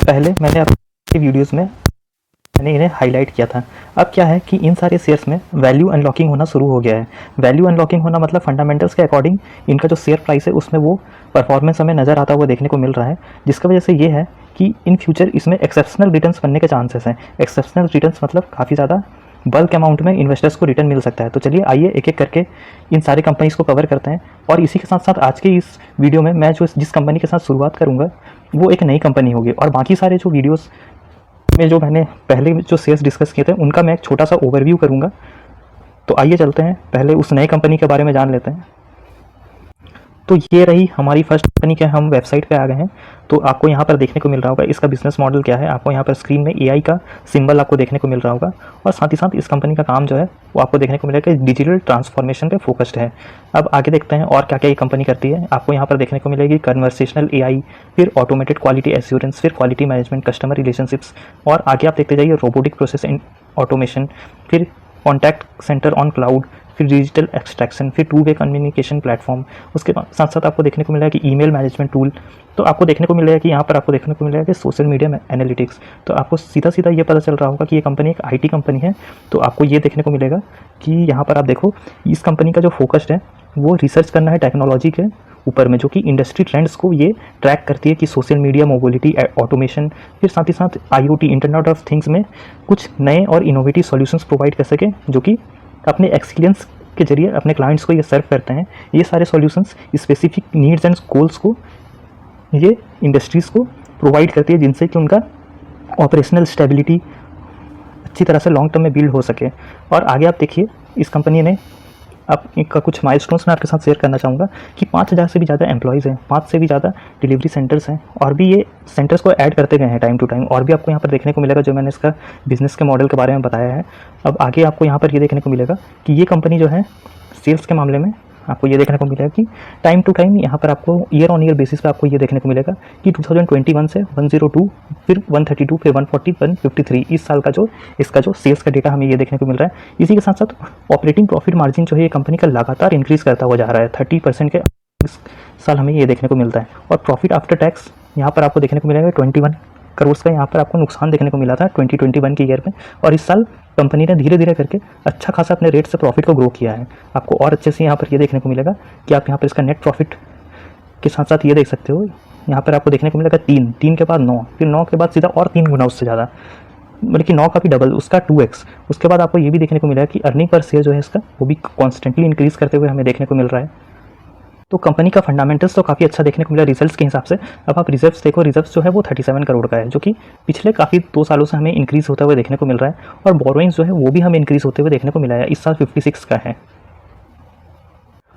पहले मैंने अपनी वीडियोज़ में मैंने इन्हें हाईलाइट किया था। अब क्या है कि इन सारे शेयर्स में वैल्यू अनलॉकिंग होना शुरू हो गया है। वैल्यू अनलॉकिंग होना मतलब फंडामेंटल्स के अकॉर्डिंग इनका जो शेयर प्राइस है उसमें वो परफॉर्मेंस हमें नज़र आता हुआ देखने को मिल रहा है, जिसकी वजह से ये है कि इन फ्यूचर इसमें एक्सेप्शनल रिटर्न्स बनने के चांसेस हैं। एक्सेप्शनल रिटर्न्स मतलब काफ़ी ज़्यादा बल्क अमाउंट में इन्वेस्टर्स को रिटर्न मिल सकता है। तो चलिए आइए एक एक करके इन सारे कंपनीज़ को कवर करते हैं। और इसी के साथ साथ आज के इस वीडियो में मैं जिस कंपनी के साथ शुरुआत करूँगा वो एक नई कंपनी होगी, और बाकी सारे जो वीडियोज़ में जो मैंने पहले जो शेयर्स डिस्कस किए थे उनका मैं एक छोटा सा ओवरव्यू करूंगा। तो आइए चलते हैं, पहले उस नई कंपनी के बारे में जान लेते हैं। तो ये रही हमारी फर्स्ट कंपनी के हम वेबसाइट पे आ गए हैं। तो आपको यहाँ पर देखने को मिल रहा होगा इसका बिजनेस मॉडल क्या है। आपको यहाँ पर स्क्रीन में एआई का सिंबल आपको देखने को मिल रहा होगा, और साथ ही साथ इस कंपनी का काम जो है वो आपको देखने को मिलेगा कि डिजिटल ट्रांसफॉर्मेशन पे फोकस्ड है। अब आगे देखते हैं और क्या क्या ये कंपनी करती है। आपको यहाँ पर देखने को मिलेगी कन्वर्सेशनल एआई, फिर ऑटोमेटेड क्वालिटी एश्योरेंस, फिर क्वालिटी मैनेजमेंट, कस्टमर रिलेशनशिप्स, और आगे आप देखते जाइए रोबोटिक प्रोसेस ऑटोमेशन, फिर कॉन्टैक्ट सेंटर ऑन क्लाउड, फिर डिजिटल एक्सट्रैक्शन, फिर टू वे कम्युनिकेशन प्लेटफॉर्म। उसके साथ साथ आपको देखने को मिलेगा कि ईमेल मैनेजमेंट टूल। तो आपको देखने को मिलेगा कि यहाँ पर आपको देखने को मिलेगा कि सोशल मीडिया एनालिटिक्स। तो आपको सीधा सीधा ये पता चल रहा होगा कि ये कंपनी एक आईटी कंपनी है। तो आपको ये देखने को मिलेगा कि यहाँ पर आप देखो इस कंपनी का जो फोकस्ड है वो रिसर्च करना है टेक्नोलॉजी के ऊपर में, जो कि इंडस्ट्री ट्रेंड्स को ये ट्रैक करती है कि सोशल मीडिया, मोबिलिटी, ऑटोमेशन, फिर साथ ही साथ आईओटी, इंटरनेट ऑफ थिंग्स में कुछ नए और इनोवेटिव सॉल्यूशंस प्रोवाइड कर सके, जो कि अपने एक्सीलेंस के जरिए अपने क्लाइंट्स को ये सर्व करते हैं। ये सारे solutions specific needs and goals को ये इंडस्ट्रीज़ को प्रोवाइड करती है, जिनसे कि उनका ऑपरेशनल स्टेबिलिटी अच्छी तरह से लॉन्ग टर्म में बिल्ड हो सके। और आगे आप देखिए इस कंपनी ने अब इनका कुछ माइलस्टोन्स मैं आपके साथ शेयर करना चाहूँगा कि 5000 से भी ज़्यादा एम्प्लॉयज़ हैं, 5 से भी ज़्यादा डिलीवरी सेंटर्स हैं, और भी ये सेंटर्स को ऐड करते गए हैं टाइम टू टाइम। और भी आपको यहाँ पर देखने को मिलेगा जो मैंने इसका बिज़नेस के मॉडल के बारे में बताया है। अब आगे आपको यहाँ पर ये देखने को मिलेगा कि ये कंपनी जो है सेल्स के मामले में आपको ये देखने को मिलेगा कि टाइम टू टाइम यहाँ पर आपको ईयर ऑन ईयर बेसिस पे आपको ये देखने को मिलेगा कि 2021 से 102, फिर 132, फिर 140, 153 इस साल का जो इसका जो सेल्स का डेटा हमें ये देखने को मिल रहा है। इसी के साथ साथ ऑपरेटिंग प्रॉफिट मार्जिन जो है ये कंपनी का लगातार इंक्रीज करता हुआ जा रहा है। 30% के इस साल हमें ये देखने को मिलता है। और प्रॉफिट आफ्टर टैक्स यहाँ पर आपको देखने को मिलेगा 21 करोड़ का यहाँ पर आपको नुकसान देखने को मिला था 2021 के ईयर में, और इस साल कंपनी ने धीरे धीरे करके अच्छा खासा अपने रेट से प्रॉफिट को ग्रो किया है। आपको और अच्छे से यहाँ पर ये देखने को मिलेगा कि आप यहाँ पर इसका नेट प्रॉफिट के साथ साथ ये देख सकते हो, यहाँ पर आपको देखने को मिलेगा 3 के बाद 9, फिर 9 के बाद सीधा और 3 गुना उससे ज़्यादा, मतलब कि 9 का भी डबल, उसका 2x। उसके बाद आपको ये भी देखने को मिलेगा कि अर्निंग पर शेयर जो है इसका वो भी कॉन्स्टेंटली इंक्रीज़ करते हुए हमें देखने को मिल रहा है। तो कंपनी का फंडामेंटल्स तो काफ़ी अच्छा देखने को मिला रिजल्ट्स के हिसाब से। अब आप रिजल्ट्स देखो, रिजल्ट्स जो है वो 37 करोड़ का है, जो कि पिछले काफ़ी 2 सालों से हमें इंक्रीज़ होता हुआ देखने को मिल रहा है। और बोरोइंग्स जो है वो भी हमें इंक्रीज़ होते हुए देखने को मिला है, इस साल 56 का है।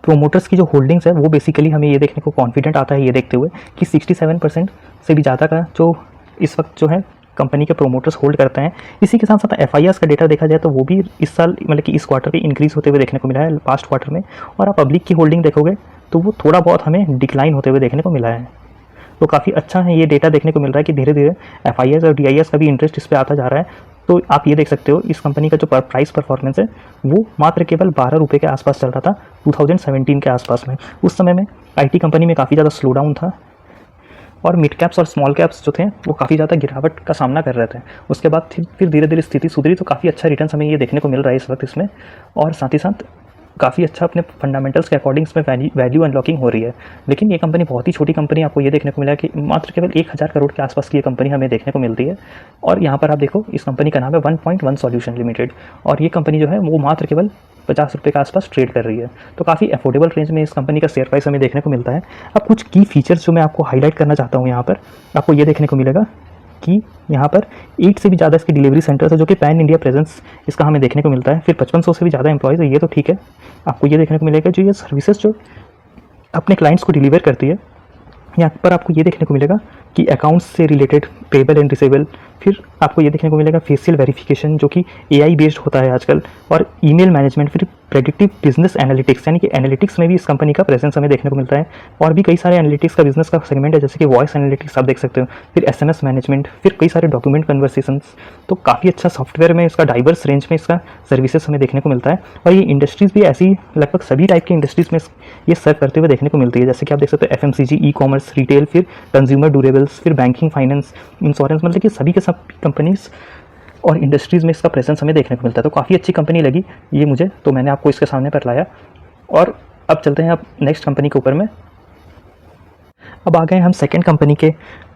प्रोमोटर्स की जो होल्डिंग्स है वो बेसिकली हमें ये देखने को कॉन्फिडेंट आता है ये देखते हुए कि 67% से भी ज़्यादा का जो इस वक्त जो है कंपनी के प्रोमोटर्स होल्ड करते हैं। इसी के साथ साथ एफआईआर्स का डेटा देखा जाए तो वो भी इस साल मतलब कि इस क्वार्टर पे इंक्रीज़ होते हुए देखने को मिला है पास्ट क्वार्टर में। और आप पब्लिक की होल्डिंग देखोगे तो वो थोड़ा बहुत हमें डिक्लाइन होते हुए देखने को मिला है। तो काफ़ी अच्छा है ये डेटा देखने को मिल रहा है कि धीरे धीरे एफआईआर्स और डीआईआर्स का भी इंटरेस्ट इस पर आता जा रहा है। तो आप ये देख सकते हो इस कंपनी का जो प्राइस परफॉर्मेंस है वो मात्र केवल 12 रुपये के आसपास चल रहा था 2017 के आसपास में। उस समय में आईटी कंपनी में काफ़ी ज़्यादा स्लो डाउन था, और मिड कैप्स और स्मॉल कैप्स जो थे वो काफ़ी ज़्यादा गिरावट का सामना कर रहे थे। उसके बाद फिर धीरे धीरे स्थिति सुधरी, तो काफ़ी अच्छा रिटर्न हमें ये देखने को मिल रहा है इस वक्त इसमें। और साथ ही साथ काफ़ी अच्छा अपने फंडामेंटल्स के अकॉर्डिंग इसमें वैल्यू अनलॉकिंग हो रही है। लेकिन ये कंपनी बहुत ही छोटी कंपनी, आपको ये देखने को मिला कि मात्र केवल 1000 करोड़ के आसपास की ये कंपनी हमें देखने को मिलती है। और यहाँ पर आप देखो इस कंपनी का नाम है 1.1 सॉल्यूशन लिमिटेड, और ये कंपनी जो है वो मात्र केवल 50 रुपये के आसपास ट्रेड कर रही है। तो काफ़ी अफोर्डेबल रेंज में इस कंपनी का शेयर प्राइस हमें देखने को मिलता है। अब कुछ की फीचर्स जो मैं आपको हाईलाइट करना चाहता हूँ यहाँ पर, आपको ये देखने को मिलेगा कि यहाँ पर 8 से भी ज़्यादा इसके डिलीवरी सेंटर्स है, जो कि पैन इंडिया प्रेजेंस इसका हमें देखने को मिलता है। फिर 5500 से भी ज़्यादा एम्प्लॉयज़ है, ये तो ठीक है। आपको ये देखने को मिलेगा जो ये सर्विसेज जो अपने क्लाइंट्स को डिलीवर करती है, यहाँ पर आपको ये देखने को मिलेगा कि अकाउंट्स से रिलेटेड पेबल एंड रिसेबल, फिर आपको ये देखने को मिलेगा फेशियल वेरिफिकेशन जो कि एआई बेस्ड होता है आजकल, और ईमेल मैनेजमेंट, फिर प्रेडिक्टिव बिजनेस एनालिटिक्स, यानी कि एनालिटिक्स में भी इस कंपनी का प्रेजेंस हमें देखने को मिलता है। और भी कई सारे एनालिटिक्स का बिजनेस का सेगमेंट है, जैसे कि वॉइस एनालिटिक्स आप देख सकते हो, फिर एसएमएस मैनेजमेंट, फिर कई सारे डॉक्यूमेंट कन्वर्सेशंस। तो काफ़ी अच्छा सॉफ्टवेयर में इसका डाइवर्स रेंज में इसका सर्विसेज हमें देखने को मिलता है। और ये इंडस्ट्रीज़ भी ऐसी लगभग सभी टाइप की इंडस्ट्रीज़ में ये सर्व करते हुए देखने को मिलती है, जैसे कि आप देख सकते हो एफएमसीजी, ई कॉमर्स, रिटेल, फिर कंज्यूमर ड्यूरेबल्स, फिर बैंकिंग, फाइनेंस, इंश्योरेंस, मतलब कि सभी के सब कंपनीज और इंडस्ट्रीज़ में इसका प्रेजेंस हमें देखने को मिलता है। तो काफ़ी अच्छी कंपनी लगी ये मुझे, तो मैंने आपको इसके सामने पर लाया। और अब चलते हैं अब नेक्स्ट कंपनी के ऊपर में। अब आ गए हम सेकंड कंपनी के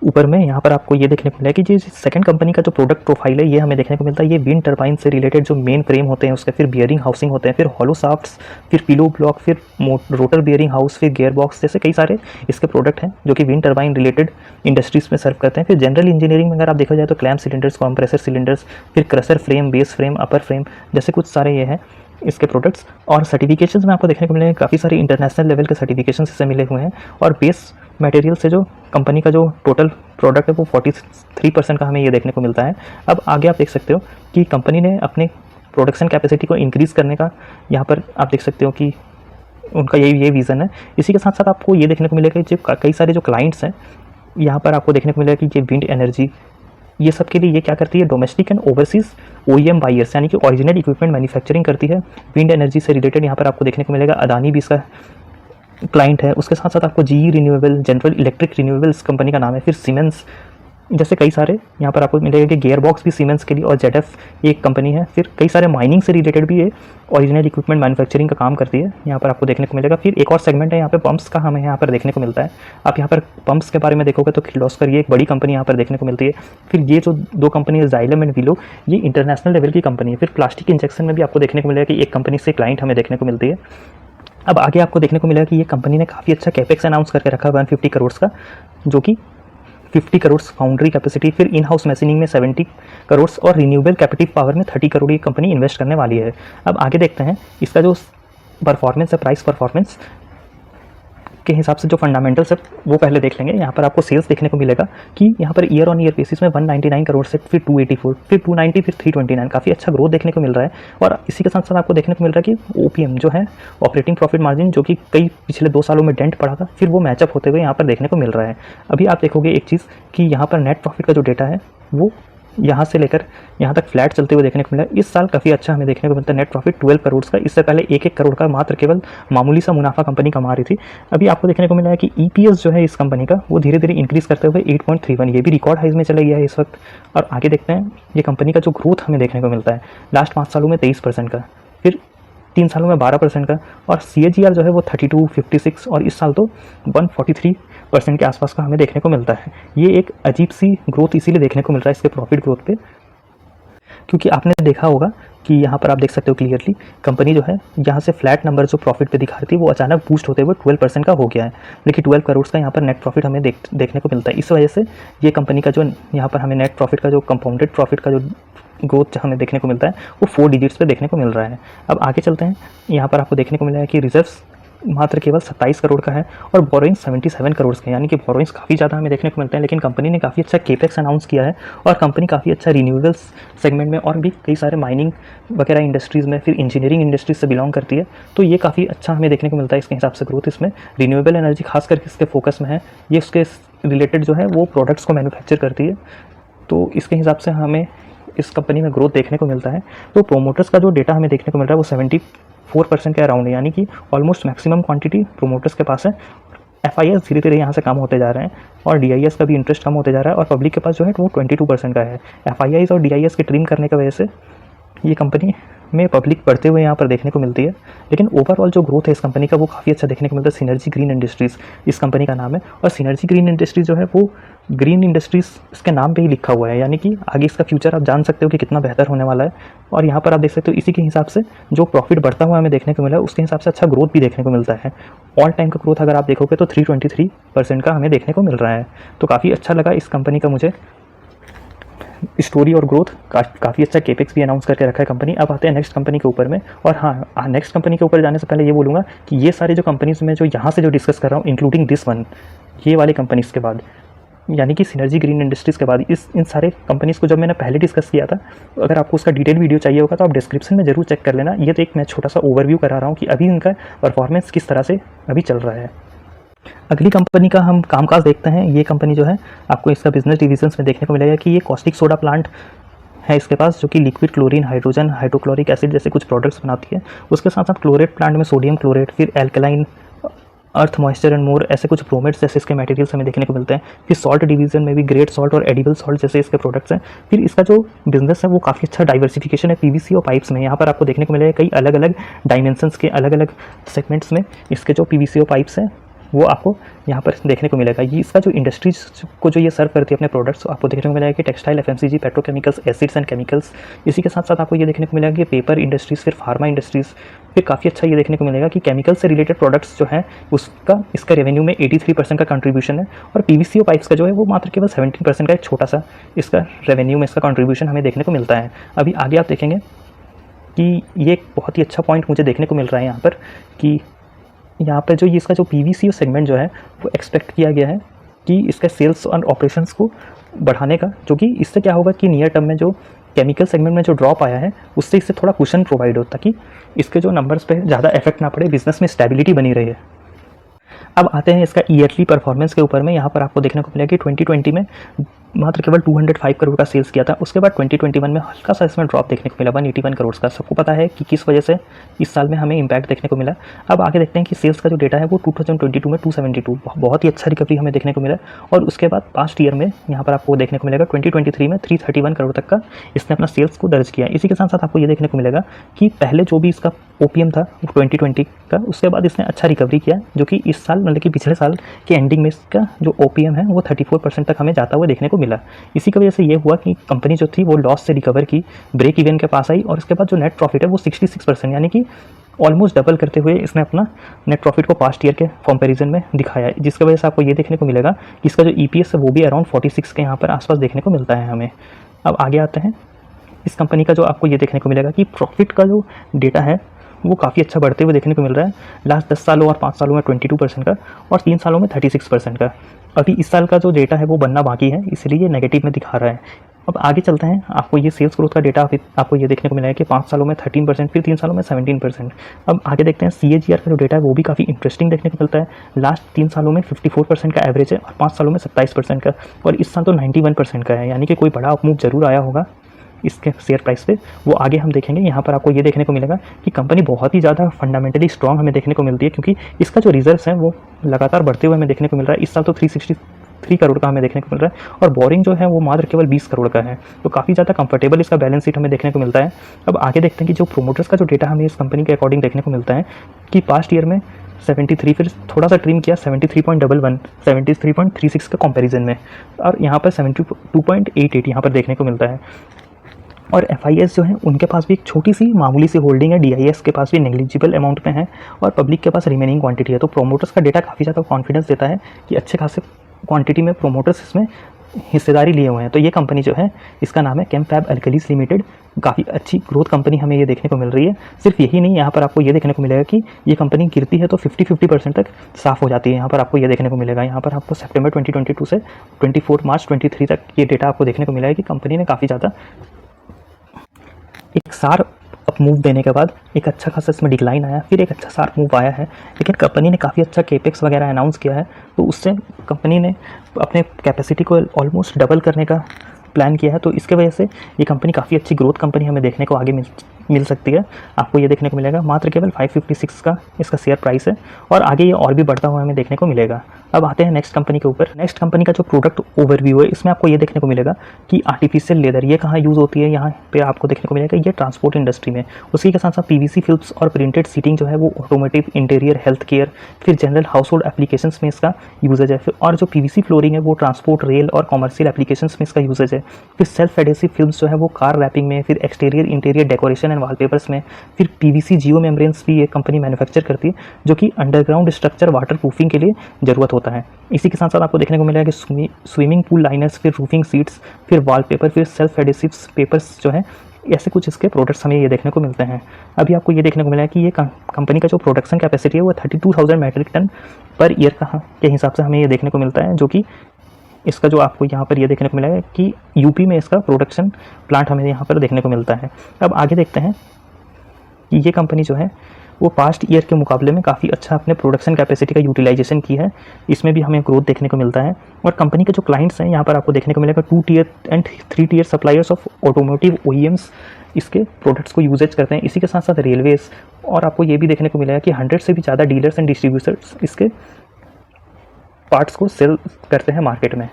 ऊपर में। यहाँ पर आपको ये देखने को मिला कि जो सेकंड कंपनी का जो प्रोडक्ट प्रोफाइल है ये हमें देखने को मिलता है। ये विंड टर्बाइन से रिलेटेड जो मेन फ्रेम होते हैं उसके, फिर बियरिंग हाउसिंग होते हैं, फिर हॉलो शाफ्ट्स, फिर पिलो ब्लॉक, फिर रोटर बियरिंग हाउस, फिर गियर बॉक्स, जैसे कई सारे इसके प्रोडक्ट हैं जो कि विंड टर्बाइन रिलेटेड इंडस्ट्रीज़ में सर्व करते हैं। फिर जनरल इंजीनियरिंग में अगर आप देखा जाए तो क्लैम्प सिलेंडर्स, कंप्रेसर सिलेंडर्स, फिर क्रशर फ्रेम, बेस फ्रेम, अपर फ्रेम, जैसे कुछ सारे ये हैं इसके प्रोडक्ट्स। और सर्टिफिकेशंस में आपको देखने को मिलेंगे काफ़ी सारे इंटरनेशनल लेवल के सर्टिफिकेशन इससे मिले हुए हैं। और बेस मटेरियल से जो कंपनी का जो टोटल प्रोडक्ट है वो 43% का हमें ये देखने को मिलता है। अब आगे आप देख सकते हो कि कंपनी ने अपने प्रोडक्शन कैपेसिटी को इंक्रीज़ करने का यहाँ पर आप देख सकते हो कि उनका ये विज़न है। इसी के साथ साथ आपको ये देखने को मिलेगा कि जो कई सारे जो क्लाइंट्स हैं यहाँ पर आपको देखने को मिलेगा कि ये विंड एनर्जी, ये सब के लिए ये क्या करती है, domestic and overseas OEM buyers, यानी कि ओरिजिनल इक्विपमेंट मैन्युफैक्चरिंग करती है विंड एनर्जी से रिलेटेड। यहाँ पर आपको देखने को मिलेगा अदानी भी इसका क्लाइंट है। उसके साथ साथ आपको GE renewable, general electric renewables company का नाम है, फिर सीमेंस, जैसे कई सारे यहाँ पर आपको मिलेगा कि गियर बॉक्स भी सीमेंस के लिए, और जेडएफ एक कंपनी है। फिर कई सारे माइनिंग से रिलेटेड भी ये ओरिजिनल इक्विपमेंट मैन्युफैक्चरिंग का काम करती है, यहाँ पर आपको देखने को मिलेगा। फिर एक और सेगमेंट है यहाँ पे पंप्स का, हमें यहाँ पर देखने को मिलता है। आप यहाँ पर पंप्स के बारे में देखोगे तो किर्लोस्कर, ये एक बड़ी कंपनी यहाँ पर देखने को मिलती है। फिर ये जो दो कंपनी है जाइलम एंड विलो, ये इंटरनेशनल लेवल की कंपनी है। फिर प्लास्टिक इंजेक्शन में भी आपको देखने को मिलेगा कि एक कंपनी से क्लाइंट हमें देखने को मिलती है। अब आगे आपको देखने को मिलेगा कि ये कंपनी ने काफ़ी अच्छा कैपेक्स अनाउंस करके रखा है 150 करोड़ का, जो कि 50 करोड़ फाउंड्री कैपेसिटी, फिर इन हाउस मशीनिंग में 70 करोड़ और रिन्यूएबल कैपेटिव पावर में 30 करोड़ ये कंपनी इन्वेस्ट करने वाली है। अब आगे देखते हैं इसका जो परफॉर्मेंस है, प्राइस परफॉर्मेंस के हिसाब से जो फंडामेंटल्स है वो पहले देख लेंगे। यहाँ पर आपको सेल्स देखने को मिलेगा कि यहाँ per year on year basis में 199 करोड़ से फिर 284, फिर 290, फिर 329, काफ़ी अच्छा ग्रोथ देखने को मिल रहा है। और इसी के साथ साथ आपको देखने को मिल रहा है कि ओपीएम जो है, ऑपरेटिंग प्रॉफिट मार्जिन, जो कि कई पिछले 2 सालों में डेंट पड़ा था, फिर वो मैचअप होते हुए यहाँ पर देखने को मिल रहा है। अभी आप देखोगे एक चीज़ कि यहाँ पर नेट प्रॉफिट का जो डेटा है वो यहाँ से लेकर यहाँ तक फ्लैट चलते हुए देखने को मिला। इस साल काफ़ी अच्छा हमें देखने को मिलता है नेट प्रॉफिट 12 करोड़ का। इससे पहले 1-1 करोड़ का मात्र केवल मामूली सा मुनाफा कंपनी कमा रही थी। अभी आपको देखने को मिला है कि ईपीएस जो है इस कंपनी का वो धीरे धीरे इंक्रीज़ करते हुए 8.31, ये भी रिकॉर्ड हाइज में चला गया है इस वक्त। और आगे देखते हैं ये कंपनी का जो ग्रोथ हमें देखने को मिलता है लास्ट 5 सालों में 23% का, फिर 3 सालों में 12% का, और CAGR जो है वो 32, 56 और इस साल तो 143% के आसपास का हमें देखने को मिलता है। ये एक अजीब सी ग्रोथ इसीलिए देखने को मिल रहा है इसके प्रॉफिट ग्रोथ पे, क्योंकि आपने देखा होगा कि यहाँ पर आप देख सकते हो क्लियरली कंपनी जो है यहाँ से फ्लैट नंबर जो प्रॉफिट पे दिखा रही थी वो अचानक बूस्ट होते हुए 12% का हो गया है। लेकिन 12 करोड़ का यहाँ पर नेट प्रॉफिट हमें देखने को मिलता है। इस वजह से ये कंपनी का जो यहाँ पर हमें नेट प्रॉफिट का जो कंपाउंडेड प्रॉफिट का जो ग्रोथ हमें देखने को मिलता है वो 4 डिजिट्स पे देखने को मिल रहा है। अब आगे चलते हैं। यहाँ पर आपको देखने को मिला है कि रिजर्व्स मात्र केवल 27 करोड़ का है और बोरोइंग 77 करोड़ का है, यानी कि बोरोइंग्स काफ़ी ज़्यादा हमें देखने को मिलते हैं। लेकिन कंपनी ने काफ़ी अच्छा केपेक्स अनाउंस किया है और कंपनी काफ़ी अच्छा रिन्यूएबल्स सेगमेंट में और भी कई सारे माइनिंग वगैरह इंडस्ट्रीज़ में, फिर इंजीनियरिंग इंडस्ट्रीज से बिलोंग करती है। तो ये काफ़ी अच्छा हमें देखने को मिलता है इसके हिसाब से ग्रोथ। इसमें रिन्यूएबल एनर्जी खास करके इसके फोकस में है, ये उसके रिलेटेड जो है वो प्रोडक्ट्स को मैन्युफैक्चर करती है। तो इसके हिसाब से हमें इस कंपनी में ग्रोथ देखने को मिलता है। तो प्रोमोटर्स का जो डेटा हमें देखने को मिल रहा है वो 74% के अराउंड है, यानी कि ऑलमोस्ट मैक्सिमम क्वांटिटी प्रोमोटर्स के पास है। FIS धीरे धीरे यहाँ से कम होते जा रहे हैं और DIS का भी इंटरेस्ट कम होते जा रहा है और पब्लिक के पास जो है वो 22% का है। FIS और DIS के ट्रिम करने की वजह से ये कंपनी में पब्लिक बढ़ते हुए यहाँ पर देखने को मिलती है। लेकिन ओवरऑल जो ग्रोथ है इस कंपनी का वो काफ़ी अच्छा देखने को मिलता है। सिनर्जी ग्रीन इंडस्ट्रीज़ इस कंपनी का नाम है और सिनर्जी ग्रीन इंडस्ट्रीज जो है वो ग्रीन इंडस्ट्रीज़ इसके नाम पे ही लिखा हुआ है, यानी कि आगे इसका फ्यूचर आप जान सकते हो कि कितना बेहतर होने वाला है। और यहाँ पर आप देख सकते हो इसी के हिसाब से जो प्रॉफिट बढ़ता हुआ हमें देखने को मिला है उसके हिसाब से अच्छा ग्रोथ भी देखने को मिलता है। ऑल टाइम का ग्रोथ अगर आप देखोगे तो 323% का हमें देखने को मिल रहा है। तो काफ़ी अच्छा लगा इस कंपनी का मुझे स्टोरी और ग्रोथ। काफ़ी अच्छा केपेक्स भी अनाउंस करके रखा है कंपनी। अब आते हैं नेक्स्ट कंपनी के ऊपर में। और हाँ, नेक्स्ट कंपनी के ऊपर जाने से पहले ये बोलूँगा कि ये सारे जो कंपनीज में जो यहाँ से जो डिस्कस कर रहा हूँ इंक्लूडिंग दिस वन, ये वाली कंपनीज़ के बाद यानी कि सिनर्जी ग्रीन इंडस्ट्रीज़ के बाद इन सारे कंपनीज़ को जब मैंने पहले डिस्कस किया था, अगर आपको उसका डिटेल वीडियो चाहिए होगा तो आप डिस्क्रिप्शन में ज़रूर चेक कर लेना। ये तो एक मैं छोटा सा ओवरव्यू करा रहा हूँ कि अभी इनका परफॉर्मेंस किस तरह से अभी चल रहा है। अगली कंपनी का हम कामकाज देखते हैं। ये कंपनी जो है आपको इसका बिजनेस डिविजन्स में देखने को मिलेगा कि ये कॉस्टिक सोडा प्लांट है इसके पास, जो कि liquid chlorine, hydrogen, hydrochloric acid जैसे कुछ प्रोडक्ट्स बनाती है। उसके साथ साथ क्लोरेट प्लांट में सोडियम क्लोरेट, फिर alkaline, earth moisture and more ऐसे कुछ ब्रोमेट्स जैसे इसके मटेरियल्स हमें देखने को मिलते हैं। फिर सॉल्ट डिवीजन में भी ग्रेट सॉल्ट और एडिबल सॉल्ट जैसे इसके प्रोडक्ट्स हैं। फिर इसका जो बिजनेस है वो काफ़ी अच्छा डाइवर्सिफिकेशन है पीवीसी और पाइप्स में। यहाँ पर आपको देखने को मिलेगा कई अलग अलग डायमेंशंस के अलग अलग सेगमेंट्स में इसके जो पीवीसी और पाइप्स हैं वो आपको यहाँ पर देखने को मिलेगा। ये इसका जो इंडस्ट्रीज को जो ये सर्व करती है अपने प्रोडक्ट्स, आपको देखने को मिलेगा कि textile, FMCG, petrochemicals, acids and chemicals. इसी के साथ साथ आपको ये देखने को मिलेगा कि पेपर इंडस्ट्रीज़, फिर फार्मा इंडस्ट्रीज़। फिर काफ़ी अच्छा ये देखने को मिलेगा कि केमिकल से रिलेटेड प्रोडक्ट्स जो हैं उसका इसका रेवेन्यू में 83% का कंट्रीब्यूशन है, और पीवीसी और पाइप्स का जो है वो मात्र केवल 17% का एक छोटा सा इसका रेवेन्यू में इसका कंट्रीब्यूशन हमें देखने को मिलता है। अभी आगे आप देखेंगे कि ये एक बहुत ही अच्छा पॉइंट मुझे देखने को मिल रहा है यहाँ पर कि यहाँ पर जो ये इसका जो पीवीसी सेगमेंट जो है वो एक्सपेक्ट किया गया है कि इसका सेल्स और ऑपरेशंस को बढ़ाने का, जो कि इससे क्या होगा कि नियर टर्म में जो केमिकल सेगमेंट में जो ड्रॉप आया है उससे इससे थोड़ा कुशन प्रोवाइड हो, ताकि इसके जो नंबर्स पे ज़्यादा इफेक्ट ना पड़े, बिजनेस में स्टेबिलिटी बनी रहे। अब आते हैं इसका ईयरली परफॉर्मेंस के ऊपर में। यहाँ पर आपको देखने को मिलेगा कि 2020 में मात्र केवल 205 करोड़ का सेल्स किया था। उसके बाद 2021 में हल्का सा इसमें ड्रॉप देखने को मिला 181 करोड़ का। सबको पता है कि किस वजह से इस साल में हमें इम्पैक्ट देखने को मिला। अब आगे देखते हैं कि सेल्स का जो डेटा है वो 2022 में 272 बहुत ही अच्छा रिकवरी हमें देखने को मिला। और उसके बाद पास्ट ईयर में यहाँ पर आपको देखने को मिलेगा 2023 में 331 करोड़ तक का इसने अपना सेल्स को दर्ज किया। इसी के साथ साथ आपको ये देखने को मिलेगा कि पहले जो भी इसका ओपीएम था 2020 का, उसके बाद इसने अच्छा रिकवरी किया, जो कि इस साल मतलब कि पिछले साल के एंडिंग में इसका जो ओपीएम है वो 34% तक हमें जाता हुआ देखने को मिला। इसी की वजह से ये हुआ कि कंपनी जो थी वो लॉस से रिकवर की, ब्रेक इवन के पास आई, और इसके बाद जो नेट प्रॉफिट है वो 66% यानी कि ऑलमोस्ट डबल करते हुए इसने अपना नेट प्रॉफिट को पास्ट ईयर के कंपैरिजन में दिखाया है, जिसकी वजह से आपको ये देखने को मिलेगा कि इसका जो ईपीएस है वो भी अराउंड 46 के यहाँ पर आसपास देखने को मिलता है हमें। अब आगे आते हैं इस कंपनी का जो आपको ये देखने को मिलेगा कि प्रॉफिट का जो डेटा है वो काफ़ी अच्छा बढ़ते हुए देखने को मिल रहा है। लास्ट 10 सालों और 5 सालों में 22% का, और 3 सालों में 36% का। अभी इस साल का जो डेटा है वो बनना बाकी है, इसलिए नेगेटिव में दिखा रहा है। अब आगे चलते हैं, आपको ये सेल्स ग्रोथ का डेटा आपको ये देखने को मिला है कि 5 सालों में 13%, फिर 3 सालों में 17%। अब आगे देखते हैं सीएजीआर का जो डेटा है वो भी काफ़ी इंटरेस्टिंग देखने को मिलता है। लास्ट 3 सालों में 54% का एवरेज है, और 5 सालों में 27% का, और इस साल तो 91% का है, यानी कि कोई बड़ा अपमूव जरूर आया होगा इसके शेयर प्राइस पे, वो आगे हम देखेंगे। यहाँ पर आपको ये देखने को मिलेगा कि कंपनी बहुत ही ज़्यादा फंडामेंटली स्ट्रॉन्ग हमें देखने को मिलती है, क्योंकि इसका जो रिजर्व्स है वो लगातार बढ़ते हुए हमें देखने को मिल रहा है। इस साल तो 363 करोड़ का हमें देखने को मिल रहा है, और बोरिंग जो है वो मात्र केवल 20 करोड़ का है, तो काफ़ी ज़्यादा कंफर्टेबल इसका बैलेंस शीट हमें देखने को मिलता है। अब आगे देखते हैं कि जो प्रोमोटर्स का जो डेटा हमें इस कंपनी के अकॉर्डिंग देखने को मिलता है कि पास्ट ईयर में 73, फिर थोड़ा सा ट्रिम किया 73.11, 73.36 के कंपैरिजन में, और यहाँ पर 72.88 यहाँ पर देखने को मिलता है। और एफआईएस जो है उनके पास भी एक छोटी सी मामूली सी होल्डिंग है, डीआईएस के पास भी नेग्लिजिबल अमाउंट में है, और पब्लिक के पास रिमेनिंग क्वांटिटी है। तो प्रोमोटर्स का डेटा काफ़ी ज़्यादा कॉन्फिडेंस देता है कि अच्छे खासे क्वांटिटी में प्रोमोटर्स इसमें हिस्सेदारी लिए हुए हैं। तो ये कंपनी जो है इसका नाम है केमफैब अल्कलीज लिमिटेड। काफ़ी अच्छी ग्रोथ कंपनी हमें ये देखने को मिल रही है। सिर्फ यही नहीं, यहाँ पर आपको ये देखने को मिलेगा कि ये कंपनी गिरती है तो 50% तक साफ़ हो जाती है। यहाँ पर आपको ये देखने को मिलेगा, यहाँ पर आपको सितंबर 2022 से 24 मार्च 23 तक ये डेटा आपको देखने को मिला है कि कंपनी ने काफ़ी ज़्यादा एक सार अप मूव देने के बाद एक अच्छा खासा इसमें डिक्लाइन आया, फिर एक अच्छा सार मूव आया है। लेकिन कंपनी ने काफ़ी अच्छा केपेक्स वगैरह अनाउंस किया है, तो उससे कंपनी ने अपने कैपेसिटी को ऑलमोस्ट डबल करने का प्लान किया है। तो इसके वजह से ये कंपनी काफ़ी अच्छी ग्रोथ कंपनी हमें देखने को आगे मिल सकती है। आपको ये देखने को मिलेगा मात्र केवल 556 का इसका शेयर प्राइस है, और आगे ये और भी बढ़ता हुआ हमें देखने को मिलेगा। अब आते हैं नेक्स्ट कंपनी के ऊपर। नेक्स्ट कंपनी का जो प्रोडक्ट ओवरव्यू है इसमें आपको ये देखने को मिलेगा कि आर्टिफिशियल लेदर ये कहाँ यूज़ होती है। यहाँ पे आपको देखने को मिलेगा ये ट्रांसपोर्ट इंडस्ट्री में, उसी के साथ साथ पीवीसी फिल्म्स और प्रिंटेड सीटिंग जो है वो ऑटोमोटिव, इंटीरियर, हेल्थ केयर, फिर जनरल हाउस होल्ड एप्लीकेशंस में इसका यूजेज है। फिर और जो पीवीसी फ्लोरिंग है वो ट्रांसपोर्ट, रेल और कॉमर्शियल एप्लीकेशंस में इसका यूजेज है। फिर सेल्फ एडेसिव फिल्म्स जो है वो कार रैपिंग में, फिर exterior, interior decoration and wallpapers में, फिर पीवीसी जियो मेम्ब्रेन्स भी ये कंपनी मैन्युफैक्चर करती है, जो कि अंडरग्राउंड स्ट्रक्चर वाटर प्रूफिंग के लिए ज़रूरत होता है। इसी के साथ साथ आपको देखने को मिलेगा कि स्विमिंग पूल लाइनर्स, फिर रूफिंग सीट्स, फिर वॉलपेपर, फिर सेल्फ एडेसिव पेपर्स जो है, ऐसे कुछ इसके प्रोडक्ट्स हमें ये देखने को मिलते हैं। अभी आपको ये देखने को मिला है कि ये कंपनी का जो प्रोडक्शन कैपेसिटी है वो 32,000 मैट्रिक टन पर ईयर का के हिसाब से हमें ये देखने को मिलता है, जो कि इसका जो आपको यहाँ पर ये देखने को मिलेगा कि यूपी में इसका प्रोडक्शन प्लांट हमें यहाँ पर देखने को मिलता है। अब आगे देखते हैं कि ये कंपनी जो है वो पास्ट ईयर के मुकाबले में काफ़ी अच्छा अपने प्रोडक्शन कैपेसिटी का यूटिलाइजेशन की है, इसमें भी हमें ग्रोथ देखने को मिलता है। और कंपनी के जो क्लाइंट्स हैं यहाँ पर आपको देखने को मिलेगा 2 tier and 3 tier suppliers of automotive OEMs इसके प्रोडक्ट्स को यूजेज करते हैं। इसी के साथ साथ रेलवेज, और आपको ये भी देखने को मिलेगा कि 100 से भी ज़्यादा डीलर्स एंड डिस्ट्रीब्यूटर्स इसके पार्ट्स को सेल करते हैं मार्केट में।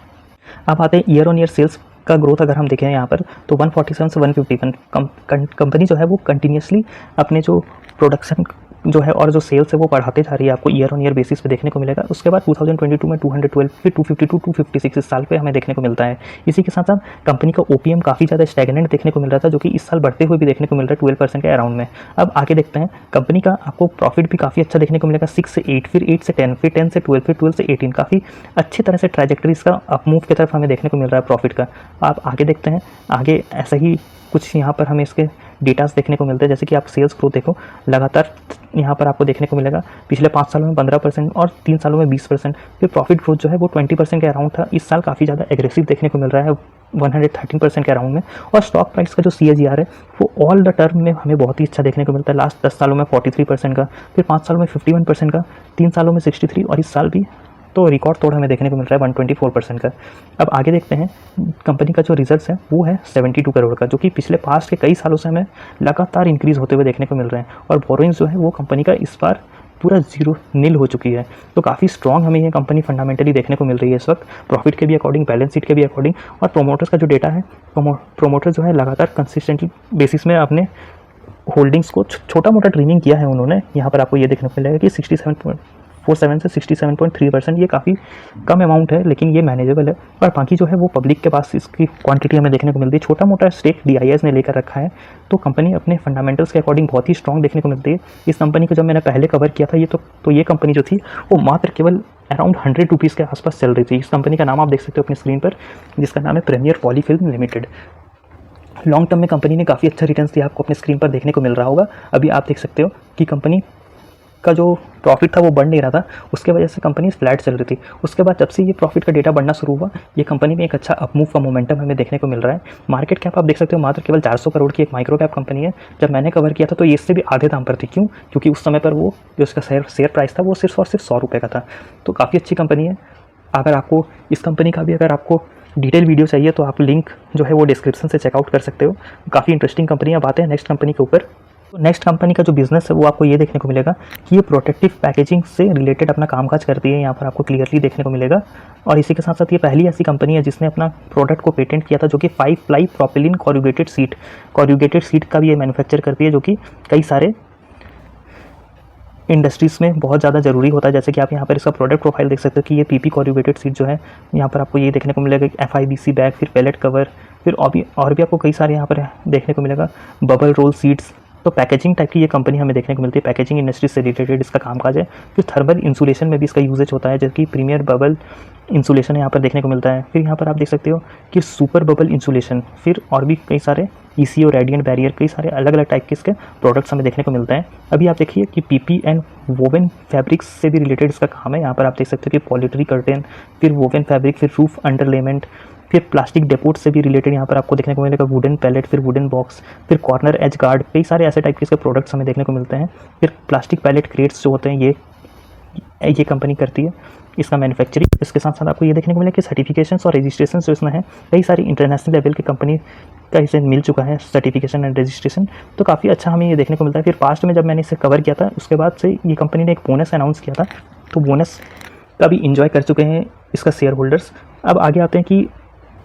अब आते हैं ईयर ऑन ईयर सेल्स का ग्रोथ अगर हम देखें यहाँ पर तो 147 से 151 कंपनी जो है वो कंटिन्यूसली अपने जो प्रोडक्शन जो है और जो सेल्स है वो बढ़ाते जा रही है, आपको ईयर ऑन ईयर बेसिस पे देखने को मिलेगा। उसके बाद 2022 में 212, फिर 252, 256 इस साल पे हमें देखने को मिलता है। इसी के साथ साथ कंपनी का OPM काफ़ी ज़्यादा स्टैगनेंट देखने को मिल रहा था, जो कि इस साल बढ़ते हुए भी देखने को मिल रहा है 12% के अराउंड में। अब आगे देखते हैं कंपनी का आपको प्रॉफिट भी काफ़ी अच्छा देखने को मिलेगा, 6 से 8, फिर 8 से 10, फिर 10 से 12, फिर 12 से 18, काफ़ी अच्छी तरह से ट्रैजेक्टरी इसका अपमूव की तरफ हमें देखने को मिल रहा है प्रॉफिट का। आप आगे देखते हैं, आगे ऐसा ही कुछ यहाँ पर हमें इसके डेटास देखने को मिलते हैं, जैसे कि आप सेल्स ग्रोथ देखो लगातार यहाँ पर आपको देखने को मिलेगा पिछले 5 सालों में 15% और 3 सालों में 20%। फिर प्रॉफिट ग्रोथ जो है वो 20% के अराउंड था, इस साल काफ़ी ज़्यादा एग्रेसिव देखने को मिल रहा है 113% के अराउंड में। और स्टॉक प्राइस का जो CAGR है वो ऑल द टर्म में हमें बहुत ही अच्छा देखने को मिलता है, लास्ट 10 सालों में 43% का, फिर 5 सालों में 51% का, 3 सालों में 63 और इस साल भी तो रिकॉर्ड तोड़ हमें देखने को मिल रहा है 124% का। अब आगे देखते हैं कंपनी का जो रिजल्ट्स है वो है 72 करोड़ का, जो कि पिछले पास्ट के कई सालों से हमें लगातार इंक्रीज़ होते हुए देखने को मिल रहे हैं। और बोरोइंग्स जो है वो कंपनी का इस बार पूरा नील हो चुकी है, तो काफ़ी स्ट्रॉन्ग हमें ये कंपनी फंडामेंटली देखने को मिल रही है इस वक्त, प्रॉफिट के भी अकॉर्डिंग, बैलेंस शीट के भी अकॉर्डिंग। और प्रोमोटर्स का जो डेटा है, प्रोमोटर जो है लगातार कंसिस्टेंटली बेसिस में अपने होल्डिंग्स को छोटा मोटा ट्रिमिंग किया है उन्होंने। यहाँ पर आपको ये देखने को मिलेगा कि 67.47 से 67.3%, ये काफ़ी कम अमाउंट है लेकिन ये मैनेजेबल है। और बाकी जो है वो पब्लिक के पास इसकी क्वांटिटी हमें देखने को मिलती है, छोटा मोटा स्टेक DIS ने लेकर रखा है, तो कंपनी अपने फंडामेंटल्स के अकॉर्डिंग बहुत ही स्ट्रॉन्ग देखने को मिलती है। इस कंपनी को जब मैंने पहले कवर किया था ये कंपनी जो थी वो मात्र केवल अराउंड 100 रुपीज़ के आसपास चल रही थी। इस कंपनी का नाम आप देख सकते हो अपनी स्क्रीन पर, जिसका नाम है premiere Polyfilm limited. Long term में कंपनी ने काफ़ी अच्छा रिटर्न्स दिया, आपको अपनी स्क्रीन पर देखने को मिल रहा होगा। अभी आप देख सकते हो कि कंपनी का जो प्रॉफिट था वो बढ़ नहीं रहा था, उसके वजह से कंपनी फ्लैट चल रही थी। उसके बाद जब से ये प्रॉफिट का डेटा बढ़ना शुरू हुआ, ये कंपनी में एक अच्छा अपमूव का मोमेंटम हमें देखने को मिल रहा है। मार्केट कैप आप देख सकते हो मात्र केवल 400 करोड़ की एक माइक्रो कैप कंपनी है। जब मैंने कवर किया था तो ये इससे भी आधे दाम पर थी, क्यों? क्योंकि उस समय पर वो जो इसका शेयर प्राइस था वो सिर्फ और सिर्फ 100 रुपये का था। तो काफ़ी अच्छी कंपनी है। अगर आपको इस कंपनी का भी अगर आपको डिटेल वीडियो चाहिए तो आप लिंक जो है वो डिस्क्रिप्शन से चेकआउट कर सकते हो। काफ़ी इंटरेस्टिंग कंपनी है। अब आते हैं नेक्स्ट कंपनी के ऊपर। तो नेक्स्ट कंपनी का जो बिजनेस है वो आपको ये देखने को मिलेगा कि ये प्रोटेक्टिव पैकेजिंग से रिलेटेड अपना कामकाज करती है, यहाँ पर आपको क्लियरली देखने को मिलेगा। और इसी के साथ साथ ये पहली ऐसी कंपनी है जिसने अपना प्रोडक्ट को पेटेंट किया था, जो कि 5 प्लाई प्रोपिलीन कॉरुगेटेड सीट का भी ये मैन्युफैक्चर करती है, जो कि कई सारे इंडस्ट्रीज़ में बहुत ज़्यादा ज़रूरी होता है। जैसे कि आप यहाँ पर इसका प्रोडक्ट प्रोफाइल देख सकते हो कि ये PP कॉरुगेटेड सीट जो है, यहाँ पर आपको ये देखने को मिलेगा FIBC बैग, फिर पैलेट कवर, फिर और भी आपको कई सारे यहाँ पर देखने को मिलेगा बबल रोल सीट्स। तो पैकेजिंग टाइप की ये कंपनी हमें देखने को मिलती है, पैकेजिंग इंडस्ट्री से रिलेटेड इसका कामकाज है। फिर थर्मल इंसुलेशन में भी इसका यूजेज होता है, जबकि प्रीमियर बबल इंसुलेशन यहाँ पर देखने को मिलता है। फिर यहाँ पर आप देख सकते हो कि सुपर बबल इंसुलेशन, फिर और भी कई सारे ECO रेडिएंट बैरियर, कई सारे अलग अलग टाइप के इसके प्रोडक्ट्स हमें देखने को मिलते हैं। अभी आप देखिए कि PP एंड वोवन फैब्रिक्स से भी रिलेटेड इसका काम है। यहाँ पर आप देख सकते हो कि पॉलिट्री कर्टेन, फिर वोवन फैब्रिक, फिर रूफ अंडरलेमेंट, फिर प्लास्टिक डेपोट से भी रिलेटेड यहाँ पर आपको देखने को मिलेगा वुडन पैलेट, फिर वुडन बॉक्स, फिर कॉर्नर एज गार्ड, कई सारे ऐसे टाइप के इसके प्रोडक्ट्स हमें देखने को मिलते हैं। फिर प्लास्टिक पैलेट क्रेट्स जो होते हैं ये कंपनी करती है इसका मैन्युफैक्चरिंग। इसके साथ साथ आपको ये देखने को मिलेगा कि सर्टिफिकेशंस और रजिस्ट्रेशन जो इसमें है, कई सारी इंटरनेशनल लेवल की कंपनी का इसे मिल चुका है सर्टिफिकेशन एंड रजिस्ट्रेशन, तो काफ़ी अच्छा हमें ये देखने को मिलता है। फिर पास्ट में जब मैंने इसे कवर किया था उसके बाद से ये कंपनी ने एक बोनस अनाउंस किया था, तो बोनस का भी इंजॉय कर चुके हैं इसका शेयर होल्डर्स। अब आगे आते हैं कि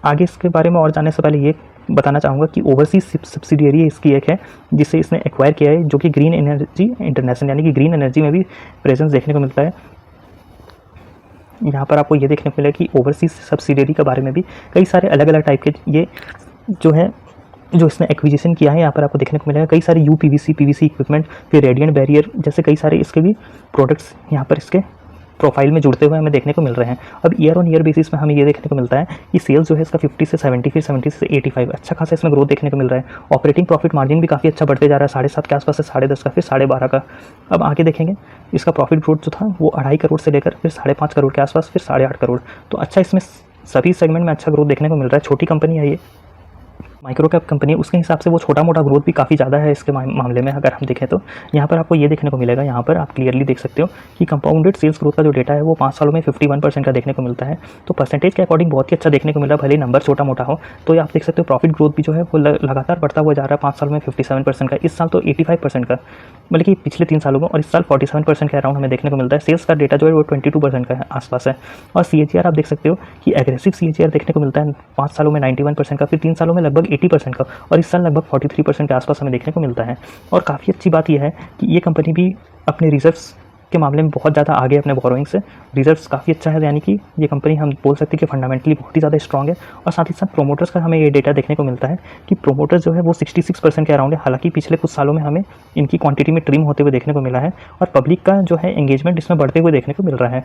आगे इसके बारे में और जानने से पहले ये बताना चाहूँगा कि ओवरसीज सब्सिडियरी इसकी एक है जिसे इसने एक्वायर किया है, जो कि ग्रीन एनर्जी इंटरनेशनल, यानी कि ग्रीन एनर्जी में भी प्रेजेंस देखने को मिलता है। यहाँ पर आपको ये देखने को मिलेगा कि ओवरसीज सब्सिडियरी के बारे में भी कई सारे अलग अलग टाइप के ये जो है जो इसने एक्विजिशन किया है, यहाँ पर आपको देखने को मिलेगा कई सारे UPVC PVC इक्विपमेंट, फिर रेडिएंट बैरियर जैसे कई सारे इसके भी प्रोडक्ट्स यहाँ पर इसके प्रोफाइल में जुड़ते हुए हमें देखने को मिल रहे हैं। अब ईयर ऑन ईयर बेसिस में हमें ये देखने को मिलता है कि सेल्स जो है इसका 50 से 70, फिर 70 से 85 अच्छा खासा इसमें ग्रोथ देखने को मिल रहा है। ऑपरेटिंग प्रॉफिट मार्जिन भी काफ़ी अच्छा बढ़ते जा रहा है, 7.5 के आसपास से 10.5 का, फिर 12.5 का। अब आगे देखेंगे इसका प्रॉफिट ग्रोथ जो था वो 2.5 करोड़ से लेकर फिर 5.5 करोड़ के आसपास, फिर 8.5 करोड़, तो अच्छा इसमें सभी सेगमेंट में अच्छा ग्रोथ देखने को मिल रहा है। छोटी कंपनी है ये, माइक्रो कैप कंपनी है, उसके हिसाब से वो छोटा मोटा ग्रोथ भी काफ़ी ज़्यादा है इसके मामले में अगर हम देखें तो। यहाँ पर आपको ये देखने को मिलेगा, यहाँ पर आप क्लियरली देख सकते हो कि कंपाउंडेड सेल्स ग्रोथ का जो डेटा है वो 5 सालों में 51% का देखने को मिलता है। तो परसेंटेज के अकॉर्डिंग बहुत ही अच्छा देखने को मिल रहा है, भले नंबर छोटा मोटा हो। तो ये आप देख सकते हो प्रॉफिट ग्रोथ भी जो है वो लगातार बढ़ता हुआ जा रहा है। 5 साल में 57% का, इस साल तो 85% का, बल्कि पिछले 3 सालों में, और इस साल 47% के अराउंड हमें देखने को मिलता है। सेल्स का डेटा जो है वो 22% का है आसपास है। और CAGR आप देख सकते हो कि एग्रेसिव CAGR देखने को मिलता है 5 सालों में 91% का, फिर 3 सालों में लगभग 80% का, और इस साल लगभग 43% के आसपास हमें देखने को मिलता है। और काफ़ी अच्छी बात यह है कि ये कंपनी भी अपने रिजर्व्स के मामले में बहुत ज़्यादा आगे अपने बोरोइंग से, रिजर्व्स काफ़ी अच्छा है, यानी कि ये कंपनी हम बोल सकते हैं कि फंडामेंटली बहुत ही ज़्यादा स्ट्रॉग है। और साथ ही साथ प्रोमोटर्स का हमें ये डेटा देखने को मिलता है कि प्रोमोटर्स जो है वो 66% के अराउंड है। हालांकि पिछले कुछ सालों में हमें इनकी क्वांटिटी में ट्रिम होते हुए देखने को मिला है, और पब्लिक का जो है एंगेजमेंट इसमें बढ़ते हुए देखने को मिल रहा है।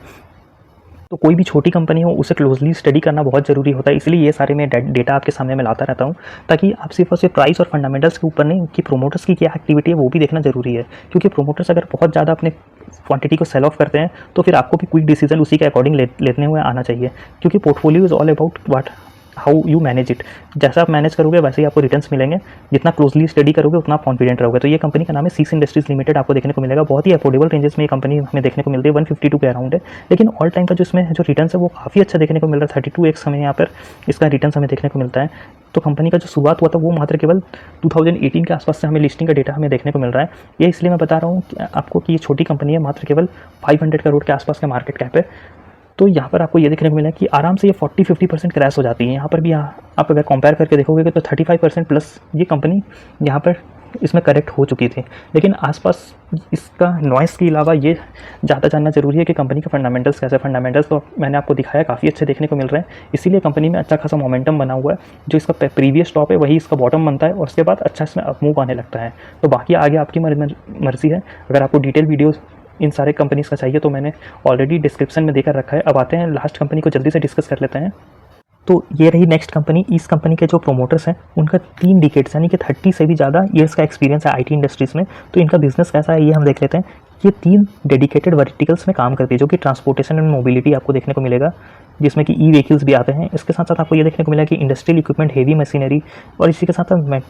तो कोई भी छोटी कंपनी हो उसे क्लोजली स्टडी करना बहुत ज़रूरी होता है, इसलिए ये सारे मैं डेटा आपके सामने मैं लाता रहता हूँ, ताकि आप सिर्फ और सिर्फ प्राइस और फंडामेंटल्स के ऊपर नहीं कि प्रोमोटर्स की क्या एक्टिविटी है वो भी देखना जरूरी है। क्योंकि प्रोमोटर्स अगर बहुत ज़्यादा अपने क्वांटिटी को सेल ऑफ करते हैं तो फिर आपको भी क्विक डिसीजन उसी के अकॉर्डिंग लेने हुए आना चाहिए, क्योंकि portfolio is all about what how you manage it. जैसा आप मैनेज करोगे वैसे ही आपको रिटर्न्स मिलेंगे, जितना क्लोजली स्टडी करोगे उतना आप कॉन्फिडेंट रहोगे। तो ये कंपनी का नाम है सीस इंडस्ट्रीज लिमिटेड, आपको देखने को मिलेगा। बहुत ही अफोर्डेबल रेंजेस में ये कंपनी हमें देखने को मिलती है, 152 के अराउंड है। लेकिन ऑल टाइम का जो इसमें जो रिटर्न्स है वो काफ़ी अच्छा देखने को मिल रहा है, 32x हमें यहाँ पर इसका रिटर्न्स हमें देखने को मिलता है। तो कंपनी का जो शुरुआत हुआ था वो मात्र केवल 2018 के आसपास से हमें लिस्टिंग का डेटा हमें देखने को मिल रहा है। ये इसलिए मैं बता रहा हूँ आपको कि ये छोटी कंपनी है, मात्र केवल 500 करोड़ के आसपास का मार्केट कैप है। तो यहाँ पर आपको ये देखने को मिला कि आराम से ये 40-50% क्रैश हो जाती है। यहाँ पर भी आप अगर कंपेयर करके देखोगे तो 35% प्लस ये कंपनी यहाँ पर इसमें करेक्ट हो चुकी थी। लेकिन आसपास इसका नॉइस के अलावा ये ज़्यादा जानना जरूरी है कि कंपनी के फंडामेंटल्स कैसे। फंडामेंटल्स तो मैंने आपको दिखाया काफ़ी अच्छे देखने को मिल रहे हैं, इसीलिए कंपनी में अच्छा खासा मोमेंटम बना हुआ है। जो इसका प्रीवियस टॉप है वही इसका बॉटम बनता है, और उसके बाद अच्छा इसमें अप मूव आने लगता है। तो बाकी आगे आपकी मर्जी है। अगर आपको डिटेल वीडियो इन सारे कंपनीज़ का चाहिए तो मैंने ऑलरेडी डिस्क्रिप्शन में देकर रखा है। अब आते हैं लास्ट कंपनी को जल्दी से डिस्कस कर लेते हैं। तो ये रही नेक्स्ट कंपनी। इस कंपनी के जो प्रोमोटर्स हैं उनका 3 डिकेड्स यानी कि 30 से भी ज़्यादा ईयर्स का एक्सपीरियंस है IT इंडस्ट्रीज़ में। तो इनका बिजनेस कैसा है ये हम देख लेते हैं। ये 3 डेडिकेटेड वर्टिकल्स में काम करती है, जो कि ट्रांसपोर्टेशन एंड मोबिलिटी आपको देखने को मिलेगा, जिसमें कि ई-व्हीकल्स भी आते हैं। इसके साथ साथ आपको ये देखने को मिला कि इंडस्ट्रियल इक्विपमेंट, हेवी मशीनरी, और इसी के साथ साथ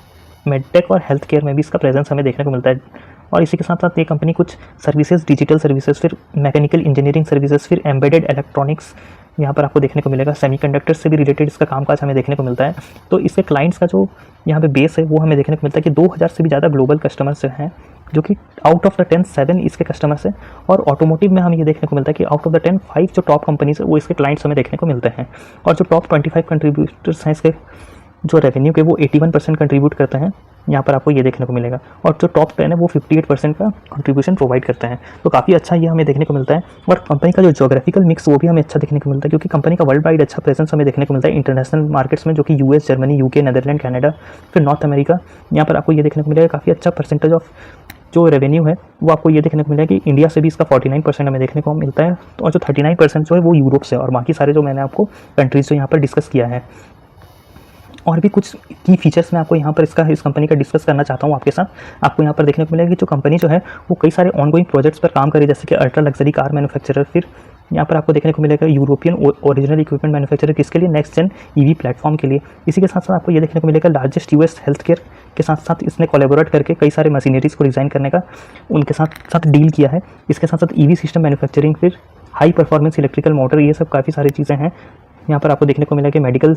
मेडटेक और हेल्थ केयर में भी इसका प्रेजेंस हमें देखने को मिलता है। और इसी के साथ साथ ये कंपनी कुछ सर्विसेज, डिजिटल सर्विसेज, फिर मैकेनिकल इंजीनियरिंग सर्विसेज, फिर एम्बेडेड इलेक्ट्रॉनिक्स यहाँ पर आपको देखने को मिलेगा। सेमीकंडक्टर से भी रिलेटेड इसका कामकाज हमें देखने को मिलता है। तो इसके क्लाइंट्स का जो यहाँ पे बेस है वो हमें देखने को मिलता है कि 2000 से भी ज़्यादा ग्लोबल कस्टमर्स हैं, जो कि आउट ऑफ द 10 7 इसके कस्टमर्स हैं। और ऑटोमोटिव में हमें ये देखने को मिलता है कि आउट ऑफ द 10 5 जो टॉप कंपनीज है वो इसके क्लाइंट्स हमें देखने को मिलते हैं। और जो टॉप 25 कंट्रीब्यूटर्स हैं इसके जो रेवेन्यू के, वो 81% कंट्रीब्यूट करते हैं, यहाँ पर आपको ये देखने को मिलेगा। और जो टॉप 10 है वो 58% का कंट्रीब्यूशन प्रोवाइड करते हैं। तो काफ़ी अच्छा ये हमें देखने को मिलता है। और कंपनी का जो ज्योग्राफिकल मिक्स वो भी हमें अच्छा देखने को मिलता है, क्योंकि कंपनी का वर्ल्ड वाइड अच्छा प्रेजेंस हमें देखने को मिलता है इंटरनेशनल मार्केट्स में, जो कि US, Germany, UK, Netherland, Canada, फिर नॉर्थ अमेरिका। यहाँ पर आपको ये देखने को मिलेगा काफ़ी अच्छा परसेंटेज ऑफ जो रेवेन्यू है वो आपको ये देखने को मिलेगा कि इंडिया से भी इसका 49% हमें देखने को मिलता है, और जो 39% जो है वो यूरोप से, और बाकी सारे जो मैंने आपको कंट्रीज जो यहाँ पर डिस्कस किया है। और भी कुछ की फीचर्स मैं आपको यहाँ पर इस कंपनी का डिस्कस करना चाहता हूँ आपके साथ। आपको यहाँ पर देखने को मिलेगा कि जो कंपनी जो है वो कई सारे ऑनगोइंग प्रोजेक्ट्स पर काम करे, जैसे कि अल्ट्रा लग्जरी कार मैन्युफैक्चरर, फिर यहाँ पर आपको देखने को मिलेगा यूरोपियन ओरिजिनल इक्विपमेंट मैन्युफैक्चरर, किसके लिए, नेक्स्ट जेन EV प्लेटफॉर्म के लिए। इसी के साथ साथ आपको ये देखने को मिलेगा लार्जेस्ट US हेल्थ केयर के साथ साथ इसने कोलैबोरेट करके कई सारे मशीनरीज को डिज़ाइन करने का उनके साथ डील किया है। इसके साथ साथ EV सिस्टम मैन्युफैक्चरिंग, फिर हाई परफॉर्मेंस इलेक्ट्रिकल मोटर, ये सब काफ़ी सारी चीज़ें हैं। यहाँ पर आपको देखने को मिला कि मेडिकल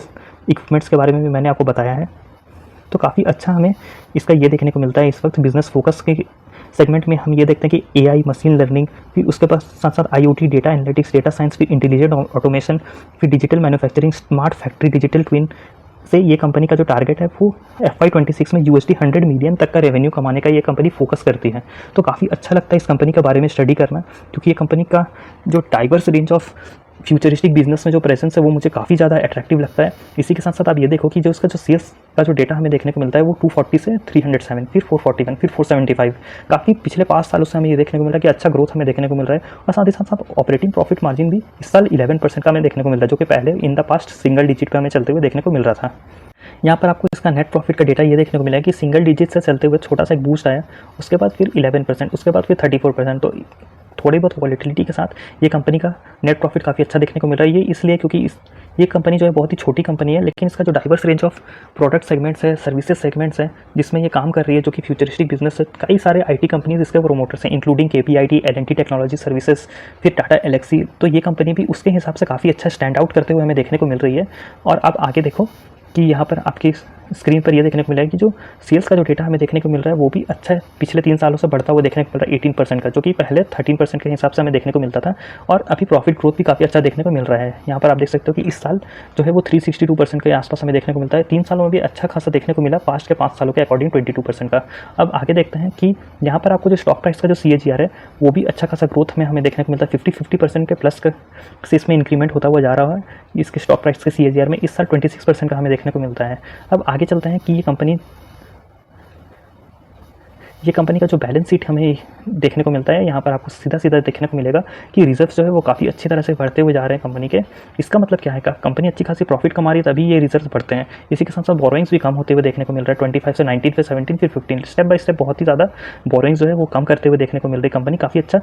इक्विपमेंट्स के बारे में भी मैंने आपको बताया है। तो काफ़ी अच्छा हमें इसका ये देखने को मिलता है। इस वक्त बिजनेस फोकस के सेगमेंट में हम ये देखते हैं कि AI, मशीन लर्निंग, फिर उसके पास साथ साथ IoT, data analytics, data science, फिर इंटेलिजेंट ऑटोमेशन, फिर digital manufacturing, smart factory, digital twin से ये कंपनी का जो टारगेट है वो FY26 में $100 मिलियन तक का रेवेन्यू कमाने का ये कंपनी फोकस करती है। तो काफ़ी अच्छा लगता है इस कंपनी के बारे में स्टडी करना, क्योंकि ये कंपनी का जो diverse range of futuristic business में जो प्रेजेंस है वो मुझे काफ़ी ज़्यादा अट्रैक्टिव लगता है। इसी के साथ साथ आप ये देखो कि जो उसका जो सेल्स का जो डेटा हमें देखने को मिलता है वो 240 से 307, फिर 441, फिर 475, काफ़ी पिछले 5 सालों से हमें ये देखने को मिल रहा है कि अच्छा ग्रोथ हमें देखने को मिल रहा है। और साथ ही साथ ऑपरेटिंग प्रॉफिट मार्जिन भी इस साल 11% का हमें देखने को मिल रहा है, जो कि पहले in the past single digit पर हमें चलते हुए देखने को मिल रहा था। यहाँ पर आपको इसका नेट प्रॉफिट का डेटा ये देखने को मिला है कि सिंगल डिजिट से चलते हुए छोटा सा एक बूस्ट आया, उसके बाद फिर 11%, उसके बाद फिर 34%। तो थोड़ी बहुत वॉलेटिलिटी के साथ ये कंपनी का नेट प्रॉफिट काफ़ी अच्छा देखने को मिल रहा है। ये इसलिए क्योंकि ये कंपनी जो है बहुत ही छोटी कंपनी है, लेकिन इसका जो diverse range of product segments है, सर्विसेज सेगमेंट्स हैं, जिसमें ये काम कर रही है, जो कि फ्यूचरिस्टिक बिजनेस है। कई सारे आईटी कंपनीज इसके प्रोमोटर्स हैं, including KPIT, L&T technology services, फिर टाटा एलेक्सी। तो ये कंपनी भी उसके हिसाब से काफ़ी अच्छा स्टैंड आउट करते हुए हमें देखने को मिल रही है। और अब आगे देखो कि यहाँ पर आपकी स्क्रीन पर ये देखने को मिला है कि जो सेल्स का जो डेटा हमें देखने को मिल रहा है वो भी अच्छा है, पिछले 3 सालों से बढ़ता हुआ देखने को मिल रहा है 18% का, जो कि पहले 13% के हिसाब से हमें देखने को मिलता था। और अभी प्रॉफिट ग्रोथ भी काफ़ी अच्छा देखने को मिल रहा है। यहाँ पर आप देख सकते हो कि इस साल जो है वो 362% के आसपास हमें देखने को मिलता है। 3 सालों में भी अच्छा खासा देखने को मिला, पास्ट के 5 सालों के अकॉर्डिंग 22% का। अब आगे देखते हैं कि यहाँ पर आपको जो स्टॉक प्राइस का जो CAGR है वो भी अच्छा खासा ग्रोथ में हमें देखने को मिलता है। 50% के प्लस से इसमें इंक्रीमेंट होता हुआ जा रहा है इसके स्टॉक प्राइस के CAGR में। इस साल 26% का हमें देखने को मिलता है। अब आगे चलते हैं कि ये कंपनी का जो बैलेंस शीट हमें देखने को मिलता है, यहाँ पर आपको सीधा सीधा देखने को मिलेगा कि रिजर्व्स जो है वो काफ़ी अच्छी तरह से बढ़ते हुए जा रहे हैं कंपनी के। इसका मतलब क्या है, कंपनी अच्छी खासी प्रॉफिट कमा रही है तभी ये रिजर्व्स बढ़ते हैं। इसी के साथ साथ बोरोइंग्स भी कम होते हुए देखने को मिल रहा है, 25 से 19, फिर 17, फिर 15, स्टेप बाय स्टेप बहुत ही ज़्यादा बोरोइंग्स जो है वो कम करते हुए देखने को मिल रही है। कंपनी काफ़ी अच्छा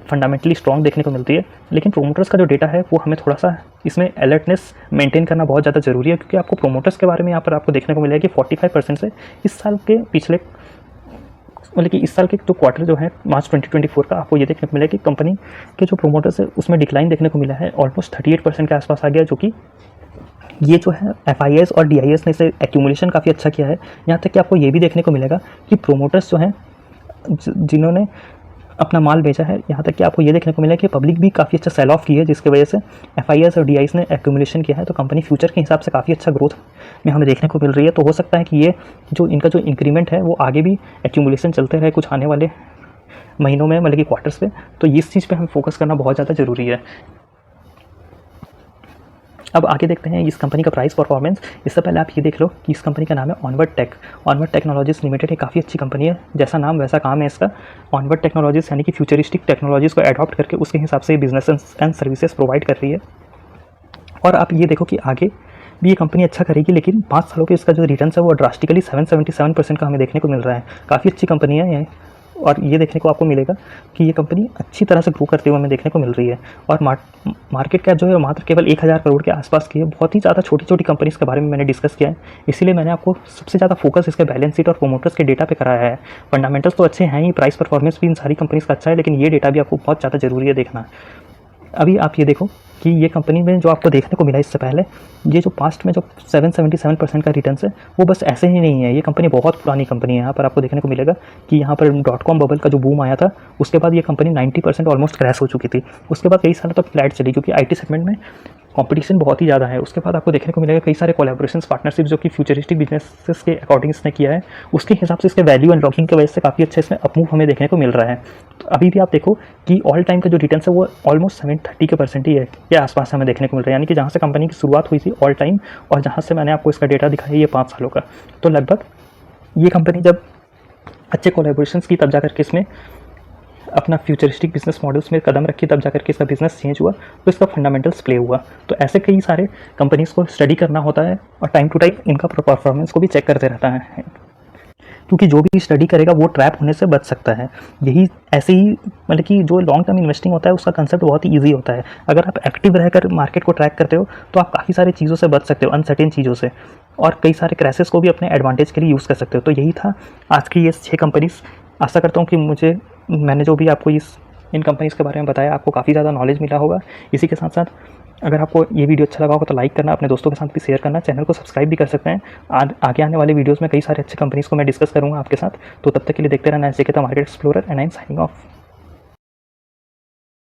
फंडामेंटली स्ट्रॉन्ग देखने को मिलती है। लेकिन प्रोमोटर्स का जो डेटा है वो हमें थोड़ा सा इसमें अलर्टनेस मेंटेन करना बहुत ज़्यादा ज़रूरी है, क्योंकि आपको प्रोमोटर्स के बारे में यहाँ पर आपको देखने को मिलेगा कि 45% से इस साल के पिछले मतलब कि इस साल के जो क्वार्टर जो है मार्च 2024 का, आपको ये देखने को मिला कि कंपनी के जो प्रोमोटर्स है उसमें डिक्लाइन देखने को मिला है, ऑलमोस्ट 38% के आसपास आ गया, जो कि ये जो है FIS और DIS ने इसे एक्यूमुलेशन काफ़ी अच्छा किया है। यहाँ तक कि आपको ये भी देखने को मिलेगा कि प्रोमोटर्स जो हैं जिन्होंने अपना माल बेचा है, यहाँ तक कि आपको ये देखने को मिला कि पब्लिक भी काफ़ी अच्छा सेल ऑफ की है, जिसकी वजह से FIS और DIS ने एक्यूमुलेशन किया है। तो कंपनी फ्यूचर के हिसाब से काफ़ी अच्छा ग्रोथ में हमें देखने को मिल रही है। तो हो सकता है कि ये जो इनका जो इंक्रीमेंट है वो आगे भी एक्यूमुलेशन चलते रहे कुछ आने वाले महीनों में, मतलब कि क्वार्टर्स पे। तो इस चीज़ पे हमें फोकस करना बहुत ज़्यादा ज़रूरी है। अब आगे देखते हैं इस कंपनी का प्राइस परफॉर्मेंस। इससे पहले आप ये देख लो कि इस कंपनी का नाम है Onward Tech. Onward Technologies Limited एक काफ़ी अच्छी कंपनी है, जैसा नाम वैसा काम है इसका। ऑनवर्ड टेक्नोलॉजीज़ यानी कि फ्यूचरिस्टिक टेक्नोलॉजीज़ को अडॉप्ट करके उसके हिसाब से बिजनेस एंड सर्विसेज प्रोवाइड कर रही है। और आप ये देखो कि आगे भी ये कंपनी अच्छा करेगी, लेकिन 5 सालों के इसका जो रिटर्न है वो ड्रास्टिकली 777% का हमें देखने को मिल रहा है। काफ़ी अच्छी कंपनी है ये। और ये देखने को आपको मिलेगा कि ये कंपनी अच्छी तरह से ग्रो करते हुए हमें देखने को मिल रही है। और मार्केट कैप जो है मात्र केवल 1000 करोड़ के आसपास की है। बहुत ही ज़्यादा छोटी छोटी कंपनीज के बारे में मैंने डिस्कस किया है, इसीलिए मैंने आपको सबसे ज़्यादा फोकस इसके बैलेंस शीट और प्रोमोटर्स के डेटा पे कराया है। फंडामेंटल्स तो अच्छे हैं ही, प्राइस परफॉर्मेंस भी इन सारी कंपनीज का अच्छा है, लेकिन ये डेटा भी आपको बहुत ज़्यादा ज़रूरी है देखना। अभी आप ये देखो कि ये कंपनी में जो आपको देखने को मिला इससे पहले, ये जो पास्ट में जो 777% का रिटर्न है वो बस ऐसे ही नहीं है। ये कंपनी बहुत पुरानी कंपनी है। यहाँ पर आपको देखने को मिलेगा कि यहाँ पर .com बबल का जो बूम आया था उसके बाद ये कंपनी 90% ऑलमोस्ट क्रैश हो चुकी थी। उसके बाद कई सालों तक फ्लैट चली, क्योंकि IT सेगमेंट में कंपटीशन बहुत ही ज़्यादा है। उसके बाद आपको देखने को मिलेगा कई सारे कोलैबोरेशंस, पार्टनरशिप जो कि फ्यूचरिस्टिक बिजनेसेस के अकॉर्डिंग इसने किया है, उसके हिसाब से इसके वैल्यू अनलॉकिंग की वजह से काफ़ी अच्छा इसमें अपमूव हमें देखने को मिल रहा है। तो अभी भी आप देखो कि ऑल टाइम का जो रिटर्न है वो ऑलमोस्ट 730% ही है, ये आसपास हमें देखने को मिल रहा है। यानी कि जहाँ से कंपनी की शुरुआत हुई थी ऑल टाइम, और जहाँ से मैंने आपको इसका डेटा दिखाया ये 5 सालों का, तो लगभग ये कंपनी जब अच्छे कोलैबोरेशंस की तब जाकर के इसमें अपना फ्यूचरिस्टिक बिजनेस मॉडल्स में कदम रखी, तब जाकर के इसका बिजनेस चेंज हुआ, तो इसका फंडामेंटल्स प्ले हुआ। तो ऐसे कई सारे कंपनीज़ को स्टडी करना होता है और टाइम टू टाइम इनका परफॉर्मेंस को भी चेक करते रहता है, क्योंकि जो भी स्टडी करेगा वो ट्रैप होने से बच सकता है। यही ऐसे ही मतलब कि जो लॉन्ग टर्म इन्वेस्टिंग होता है उसका कंसेप्ट बहुत ही ईजी होता है। अगर आप एक्टिव रहकर मार्केट को ट्रैक करते हो तो आप काफ़ी सारी चीज़ों से बच सकते हो, अनसर्टेन चीज़ों से, और कई सारे क्रैशेस को भी अपने एडवांटेज के लिए यूज़ कर सकते हो। तो यही था आज की ये 6 कंपनीज़। आशा करता हूँ कि मैंने जो भी आपको इन कंपनीज़ के बारे में बताया आपको काफ़ी ज़्यादा नॉलेज मिला होगा। इसी के साथ साथ अगर आपको ये वीडियो अच्छा लगा होगा तो लाइक करना, अपने दोस्तों के साथ भी शेयर करना, चैनल को सब्सक्राइब भी कर सकते हैं। आगे आने वाले वीडियोस में कई सारे अच्छे कंपनीज़ को मैं डिस्कस करूँगा आपके साथ। तो तब तक के लिए देखते रहना ऐसे कहता market explorer, and I am signing off.